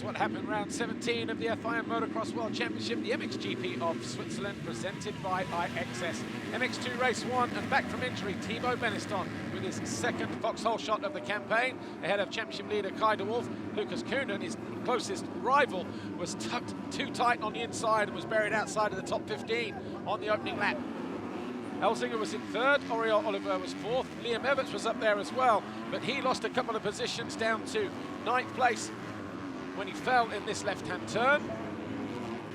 is what happened round 17 of the FIM Motocross World Championship, the MXGP of Switzerland, presented by IXS. MX2 race 1, and back from injury, Thibaut Beneston with his second foxhole shot of the campaign, ahead of championship leader Kai de Wolf. Lucas Koenen, his closest rival, was tucked too tight on the inside and was buried outside of the top 15 on the opening lap. Elzinger was in third, Oriol Oliver was fourth, Liam Everts was up there as well, but he lost a couple of positions down to 9th place when he fell in this left-hand turn.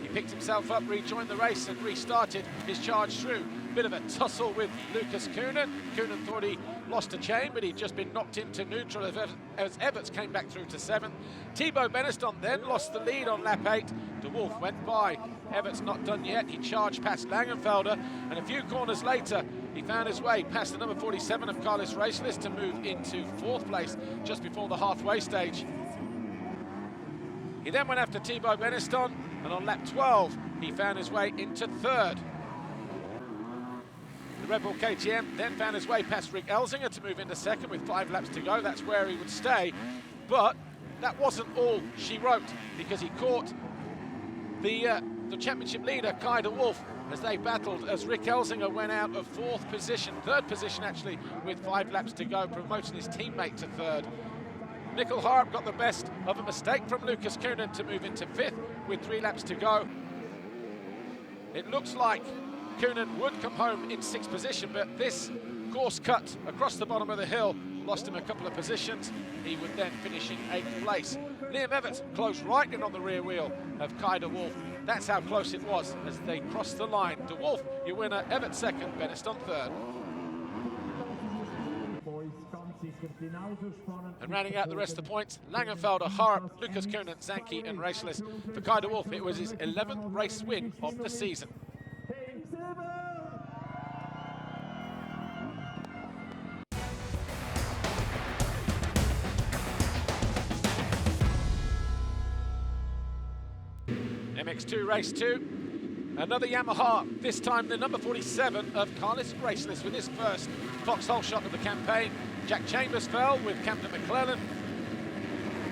He picked himself up, rejoined the race and restarted his charge through. Bit of a tussle with Lucas Koenen. Koenen thought he lost a chain, but he'd just been knocked into neutral as Everts came back through to 7th. Thibaut Beneston then lost the lead on lap 8. De Wolf went by. Everts not done yet. He charged past Langenfelder, and a few corners later, he found his way past the number 47 of Carlos Racelis to move into 4th place just before the halfway stage. He then went after Thibaut Beneston, and on lap 12, he found his way into 3rd. The Red Bull KTM then found his way past Rick Elzinger to move into 2nd with 5 laps to go. That's where he would stay, but that wasn't all she wrote, because he caught the championship leader, Kai de Wolf, as they battled as Rick Elzinger went out of 4th position, 3rd position actually, with 5 laps to go, promoting his teammate to 3rd. Mikkel Harp got the best of a mistake from Lucas Koenen to move into 5th with 3 laps to go. It looks like Koenen would come home in 6th position, but this course cut across the bottom of the hill lost him a couple of positions. He would then finish in 8th place. Liam Everts closed right in on the rear wheel of Kai de Wolf. That's how close it was as they crossed the line. De Wolf, your winner, Everts 2nd, Beneston 3rd. And rounding out the rest of the points, Langenfelder, Harp, Lucas Koenen, Zanke and Racelis. For Kai de Wolf, it was his 11th race win of the season. MX2 race 2, another Yamaha, this time the number 47 of Carlos Racelis with his first foxhole shot of the campaign. Jack Chambers fell with Camden McClellan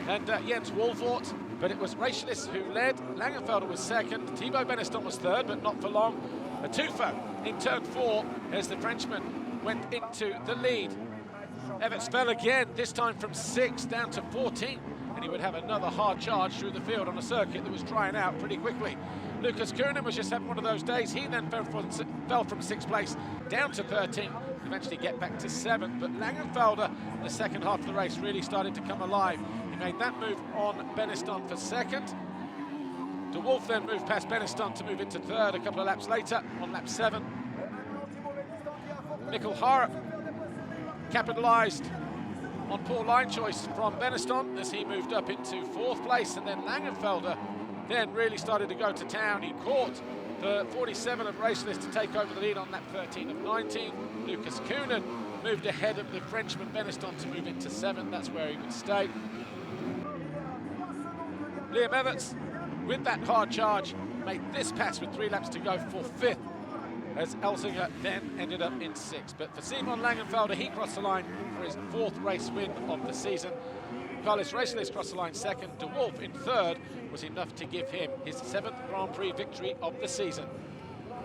and Jens Wolfort, but it was Racelis who led. Langenfelder was 2nd, Thibaut Beneston was 3rd, but not for long. A twofer in turn 4 as the Frenchman went into the lead. Everts fell again, this time from 6th down to 14th. And he would have another hard charge through the field on a circuit that was drying out pretty quickly. Lucas Koenen was just having one of those days. He then fell from 6th place down to 13th, eventually get back to 7th. But Langenfelder, in the second half of the race, really started to come alive. He made that move on Beneston for 2nd. De Wolf then moved past Beneston to move into 3rd a couple of laps later on lap 7. Mikkel Harp capitalised on poor line choice from Beneston as he moved up into 4th place, and then Langenfelder then really started to go to town. He caught the 47 of Racelis to take over the lead on lap 13 of 19. Lucas Koenen moved ahead of the Frenchman Beneston to move into 7th. That's where he would stay. Liam Everts, with that hard charge, made this pass with 3 laps to go for 5th, as Elzinger then ended up in 6th. But for Simon Langenfelder, he crossed the line for his 4th race win of the season. Carlos Racelis crossed the line 2nd. De Wolf in 3rd was enough to give him his 7th Grand Prix victory of the season.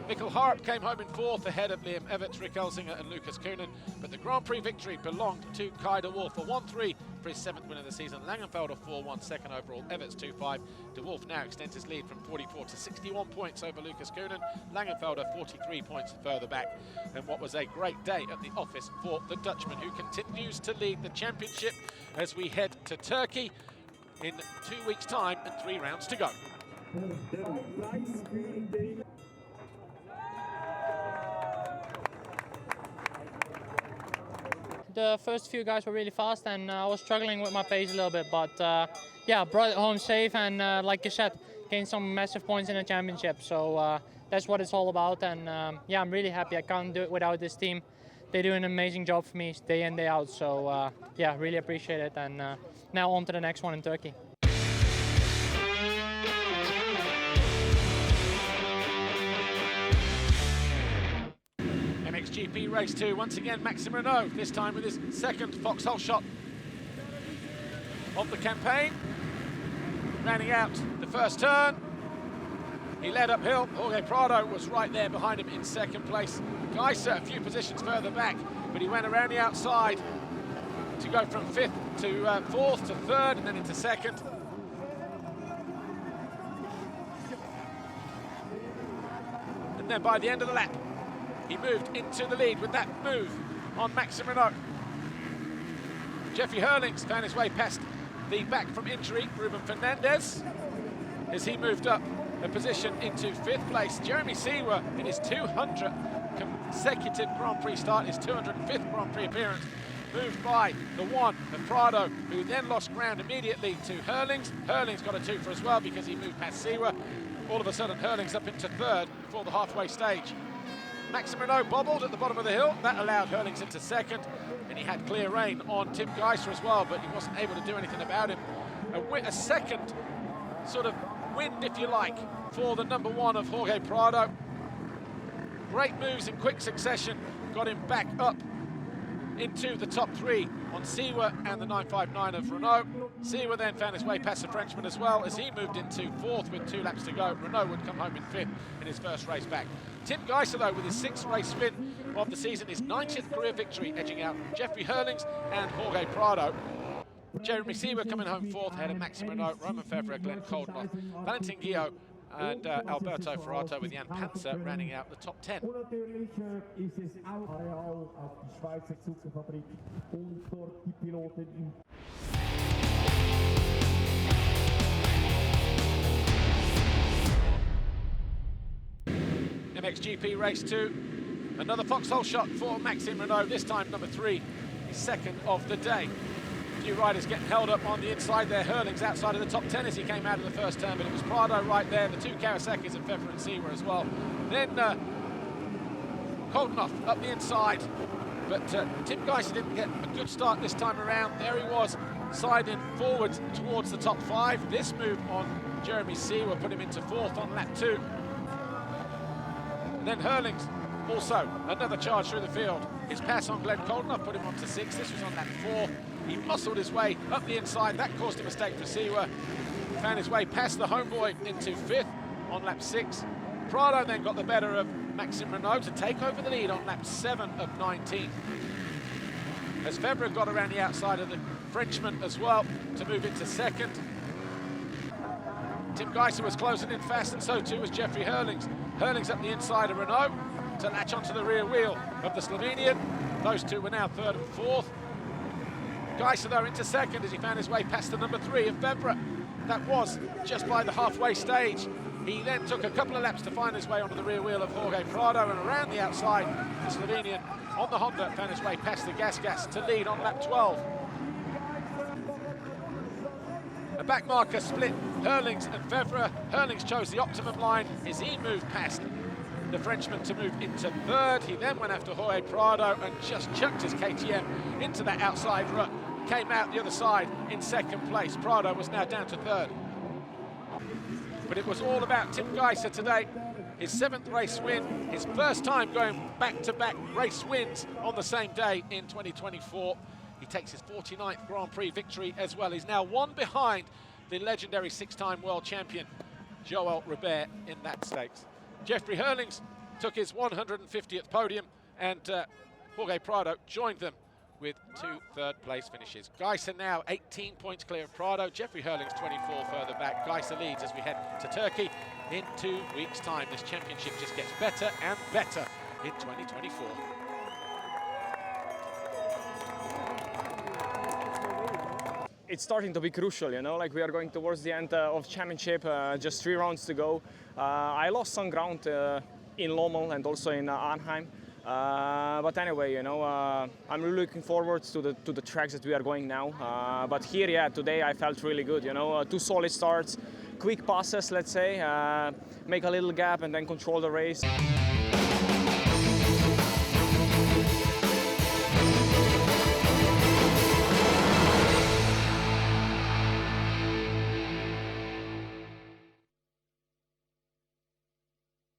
Mikkel Harp came home in 4th ahead of Liam Everts, Rick Elzinger and Lucas Koenen, but the Grand Prix victory belonged to Kai de Wolf, a 1-3 for his 7th win of the season. Langenfelder 4-1 second overall, Everts 2-5. De Wolf now extends his lead from 44 to 61 points over Lucas Koenen. Langenfelder 43 points further back. And what was a great day at the office for the Dutchman, who continues to lead the championship as we head to Turkey in 2 weeks' time and 3 rounds to go. The first few guys were really fast, and I was struggling with my pace a little bit, but yeah, brought it home safe, and like you said, gained some massive points in the championship. So that's what it's all about, and yeah, I'm really happy. I can't do it without this team. They do an amazing job for me day in, day out. So yeah, really appreciate it, and now on to the next one in Turkey. MXGP Race 2, once again Maxime Renault, this time with his 2nd foxhole shot of the campaign. rounding out the first turn. He led uphill. Jorge Prado was right there behind him in second place. Geiser a few positions further back, but he went around the outside to go from fifth to fourth to third and then into second. And then by the end of the lap, he moved into the lead with that move on Maxime Renault. Jeffrey Hurlings found his way past the back from injury, Ruben Fernandez, as he moved up a position into fifth place. Jeremy Seewer in his 200th consecutive Grand Prix start, his 205th Grand Prix appearance, moved by the one of Prado, who then lost ground immediately to Hurlings. Hurlings got a twofer as well because he moved past Seewer. All of a sudden, Hurlings up into third before the halfway stage. Maxime Renault bobbled at the bottom of the hill. That allowed Hurlings into second, and he had clear rein on Tim Geiser as well, but he wasn't able to do anything about him. A second sort of wind, if you like, for the number one of Jorge Prado. Great moves in quick succession got him back up into the top three on Seewer and the 959 of Renault. Seewer then found his way past the Frenchman as well as he moved into fourth with 2 laps to go. Renault would come home in fifth in his first race back. Tim Geiser, though, with his 6th race win of the season, his 90th career victory, edging out Jeffrey Hurlings and Jorge Prado. Jeremy Seewer coming home fourth, ahead of Maxime Renault, Roman Febvre, Glenn Coldenough, Valentin Guillot and Alberto Ferrato with Jan Panzer rounding out the top 10. MXGP Race 2, another foxhole shot for Maxime Renault, this time number 3, his second of the day. A few riders getting held up on the inside there. Hurlings outside of the top 10 as he came out of the first turn, but it was Prado right there, the 2 Kawasaki's and Febvre and Seewer as well. Then Coldenough up the inside, but Tim Geiser didn't get a good start this time around. There he was, siding forward towards the top 5. This move on Jeremy Seewer put him into fourth on lap 2. And then Hurlings, also another charge through the field. His pass on Glenn Coldenough put him on to 6th. This was on lap 4. He muscled his way up the inside. That caused a mistake for Seewer. Found his way past the homeboy into 5th on lap 6. Prado then got the better of Maxime Renault to take over the lead on lap 7 of 19. As Febvre got around the outside of the Frenchman as well to move into 2nd. Tim Geiser was closing in fast, and so too was Jeffrey Hurlings. Hurlings up the inside of Renault to latch onto the rear wheel of the Slovenian. Those two were now 3rd and 4th. Geiser, though, into 2nd as he found his way past the number 3 of Febvre. That was just by the halfway stage. He then took a couple of laps to find his way onto the rear wheel of Jorge Prado, and around the outside, the Slovenian on the Honda found his way past the Gas to lead on lap 12. A backmarker split Hurlings and Febvre. Hurlings chose the optimum line as he moved past the Frenchman to move into 3rd. He then went after Jorge Prado and just chucked his KTM into that outside rut. Came out the other side in 2nd place. Prado was now down to 3rd. But it was all about Tim Geiser today. His 7th race win, his first time going back-to-back race wins on the same day in 2024. He takes his 49th Grand Prix victory as well. He's now 1 behind the legendary 6-time world champion, Joël Robert, in that stakes. Jeffrey Hurlings took his 150th podium, and Jorge Prado joined them with 2 third-place finishes. Geiser now 18 points clear of Prado. Jeffrey Hurlings 24 further back. Geiser leads as we head to Turkey in 2 weeks' time. This championship just gets better and better in 2024. It's starting to be crucial, you know, like we are going towards the end of championship, just 3 rounds to go. I lost some ground in Lommel and also in Arnhem. But anyway, you know, I'm really looking forward to the tracks that we are going now. But here, yeah, today I felt really good, you know, 2 solid starts, quick passes, let's say, make a little gap and then control the race.